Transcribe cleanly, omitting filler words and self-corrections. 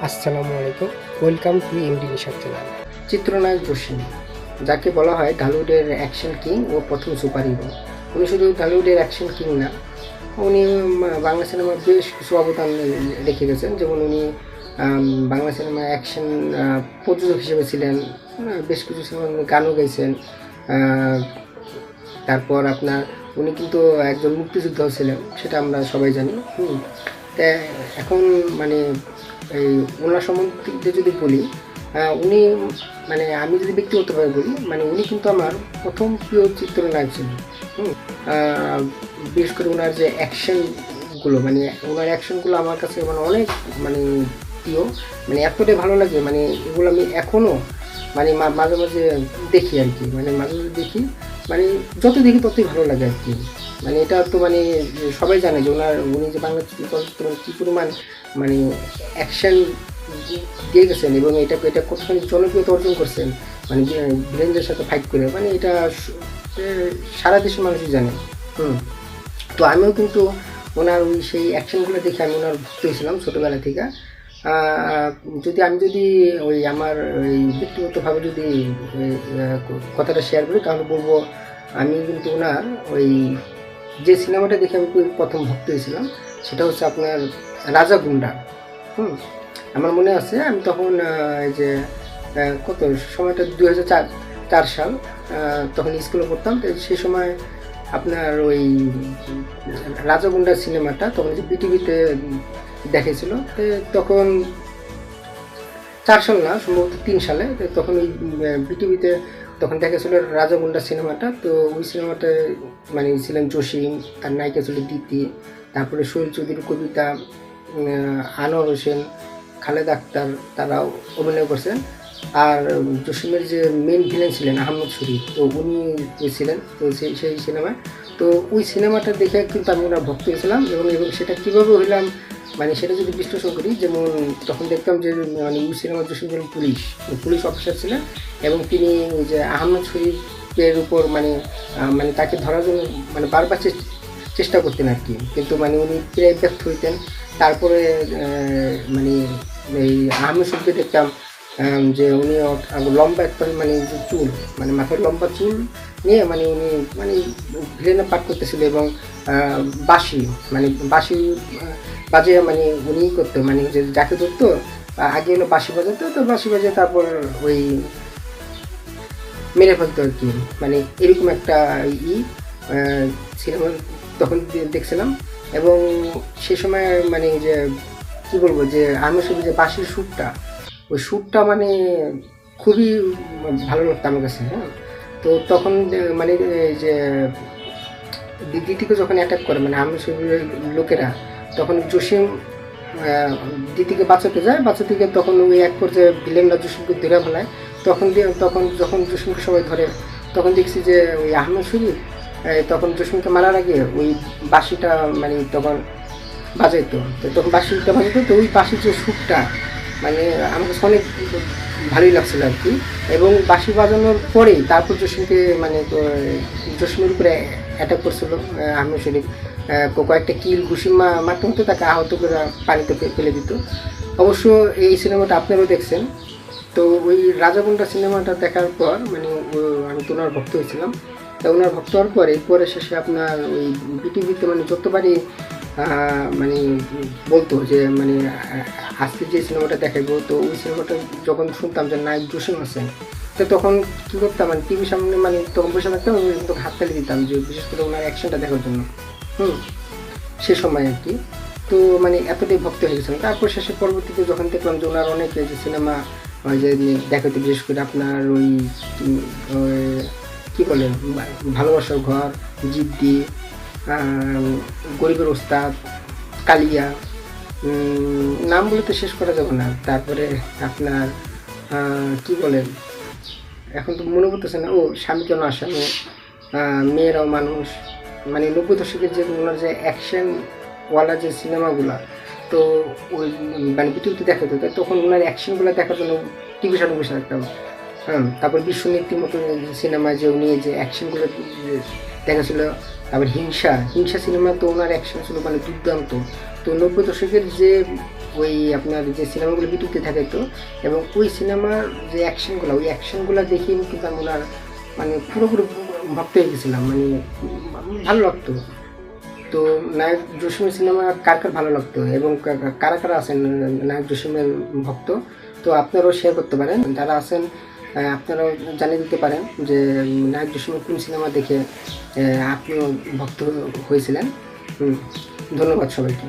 আসসালামু আলাইকুম, welcome to MD Nishad channel. চিত্রনায়ক জসিম, যাকে বলা হয় ঢালিউডের অ্যাকশন কিং ও প্রথম সুপার হিরো। উনি শুধু ঢালিউডের অ্যাকশন কিং না, উনি বাংলা সিনেমার বেশ কিছু অবদান রেখে গেছেন। যেমন উনি বাংলা সিনেমায় অ্যাকশন প্রযোজক হিসেবে ছিলেন, বেশ কিছু সিনেমা গানও গাইছেন। তারপর আপনার উনি কিন্তু একজন মুক্তিযোদ্ধাও ছিলেন, সেটা আমরা সবাই জানি। তা এখন মানে এই ওনার সম্বন্ধে যদি বলি, উনি মানে আমি যদি ব্যক্তিগতভাবে বলি, মানে উনি কিন্তু আমার প্রথম প্রিয় চিত্রনায়ক ছিলেন। বিশেষ করে ওনার যে অ্যাকশনগুলো, মানে ওনার অ্যাকশনগুলো আমার কাছে মানে অনেক মানে প্রিয়, মানে এতটাই ভালো লাগে, মানে এগুলো আমি এখনও মানে মাঝে মাঝে দেখি আর কি, মানে মাঝে মাঝে দেখি, মানে যত দেখি ততই ভালো লাগে আর কি। মানে এটা তো মানে সবাই জানে যে উনি যে বাংলা চলচ্চিত্র মানে কী পরিমাণ মানে অ্যাকশন দিয়ে গেছেন, এবং এটা কতখানি জনপ্রিয়তা অর্জন করছেন, মানে ভিলেনদের সাথে ফাইট করে, মানে এটা সারা দেশের মানুষই জানে। তো আমিও কিন্তু ওনার ওই সেই অ্যাকশনগুলো দেখে আমি ওনার ভক্ত হয়েছিলাম ছোটোবেলা থেকে। যদি ওই আমার ওই ব্যক্তিগতভাবে যদি কথাটা শেয়ার করি, তাহলে বলবো আমি কিন্তু ওনার ওই যে সিনেমাটা দেখে আমি প্রথম ভক্ত হয়েছিলাম, সেটা হচ্ছে আপনার রাজা গুন্ডা। আমার মনে আছে আমি তখন এই যে কত সময়টা 2004 সাল, তখন স্কুলে পড়তাম। তো সেই সময় আপনার ওই রাজা গুন্ডা সিনেমাটা তখন যে বিটিভিতে দেখেছিল, তখন 4 সাল না, সম্ভবত 3 সালে, তখন ওই বিটিভিতে তখন দেখেছিল রাজা গুন্ডা সিনেমাটা। তো ওই সিনেমাটায় মানে ছিলেন জসিম, তার নায়িকা ছিল দিতি, তারপরে সোহেল চৌধুরী, কবিতা, আনোয়ার হোসেন, খালেদ আক্তার, তারাও অভিনয় করছেন। আর জসিমের যে মেন ভিলেন ছিলেন আহমদ শরীফ, তো উনি ছিলেন তো সেই সিনেমায়। তো ওই সিনেমাটা দেখে কিন্তু আমি ওনার ভক্ত হয়েছিলাম, এবং সেটা কীভাবে হইলাম মানে সেটা যদি বিশ্লেষণ করি, যেমন তখন দেখতাম যে মানে ওই সিনেমার জসিম ছিলেন পুলিশ অফিসার ছিলেন, এবং তিনি যে আহমদ শরীফের উপর মানে মানে তাকে ধরার জন্য মানে বারবার চেষ্টা করতেন আর কি, কিন্তু মানে উনি প্রায় ব্যর্থ হইতেন। তারপরে মানে এই আহমেদ শরীফকে দেখতাম যে উনি লম্বা একটা মানে চুল, মানে মাথার লম্বা চুল নিয়ে মানে উনি মানে ভিলেনে পাঠ করতেছিল, এবং বাঁশি বাজে মানে উনি করতো, মানে যে যাকে ধরতো আগে হলো বাঁশি বাজাতো, তো বাঁশি বাজে তারপর ওই মেরে ফেলতো আর কি। মানে এরকম একটা সিনেমা তখন দেখছিলাম। এবং সে সময় মানে যে কী বলবো, যে আমি শুধু যে বাঁশির ওই শ্যুটটা মানে খুবই ভালো লাগতো আমার কাছে। তো তখন মানে যে দিদিকে যখন অ্যাটাক করে মানে আমি শরীরের লোকেরা, তখন জসিম দিদিকে বাঁচাতে গিয়ে তখন ওই এক পর্যায়ে ভিলেনরা জসিমকে ধরে ফেলায়। তখন যখন জসিমকে সবাই ধরে, তখন দেখছি যে ওই আহমেদ শরীফ তখন জসিমকে মারার আগে ওই বাঁশিটা মানে তখন বাজাইতো, তো তখন বাঁশিটা বাজাইতো, তো ওই বাঁশির যে সুরটা মানে আমার কাছে অনেক ভালোই লাগছিল আর কি। এবং বাঁশি বাজানোর পরেই তারপর জসিমের উপরে অ্যাটাক করছিল আহমেদ শরীফ, কয়েকটা কিল ঘুষি মারতে হতো, তাকে আহত করে পানিতে ফেলে দিত। অবশ্য এই সিনেমাটা আপনারাও দেখছেন। তো ওই রাজাগুন্ডা সিনেমাটা দেখার পর মানে আমি তো ওনার ভক্ত হয়েছিলাম। তা ওনার ভক্ত হওয়ার পরে শেষে আপনার ওই বিটিভিতে মানে যতবারই মানে বলতো যে মানে আজকে যে সিনেমাটা দেখাবো, তো ওই সিনেমাটা যখন শুনতাম যে নায়ক জসিম আছেন, তো তখন কী করতাম মানে টিভির সামনে মানে তখন বসে থাকতাম, তখন হাততালি দিতাম, যে বিশেষ করে ওনার অ্যাকশনটা দেখার জন্য সে সময় আর কি। তো মানে এতটাই ভক্ত হয়ে গেছিলাম। তারপর শেষে পরবর্তীতে যখন দেখলাম যে ওনার অনেক যে সিনেমা যে দেখাতে, বিশেষ করে আপনার ওই কী বলে ভালোবাসার ঘর, জিদ্দি, গরিবের ওস্তাদ, কালিয়া, নাম বলে তো শেষ করা যাবে না। তারপরে আপনার কী বলেন, এখন তো মনে পড়তেছে না, স্বামী কেন আসামি, মেয়েরাও মানুষ, মানে 90 দশকের যে ওনার যে অ্যাকশনওয়ালা যে সিনেমাগুলো, তো ওই মানে বিটিভিতে দেখাতো, তখন ওনার অ্যাকশনগুলো দেখার জন্য টিভি সামনে বসে থাকতাম। তারপর বিশ্বনীতির মতো সিনেমায় যে উনি যে অ্যাকশনগুলো দেখাছিল। তারপর হিংসা সিনেমা, তো ওনার অ্যাকশন ছিল মানে দুর্দান্ত। তো 90 দশকের যে ওই আপনার যে সিনেমাগুলো বিটুতে থাকে তো, এবং ওই সিনেমার যে অ্যাকশনগুলো, ওই অ্যাকশনগুলো দেখে কিন্তু আমি ওনার মানে পুরোপুরি ভক্ত হয়ে গেছিলাম, মানে ভালো লাগতো। তো নায়ক জসিমের সিনেমা কার কার ভালো লাগতো এবং কারা কারা আছেন নায়ক জসিমের ভক্ত, তো আপনারাও শেয়ার করতে পারেন। যারা আছেন আপনারাও জানিয়ে দিতে পারেন যে নায়ক জসিমের কোন সিনেমা দেখে আপনিও ভক্ত হয়েছিলেন। ধন্যবাদ সবাইকে।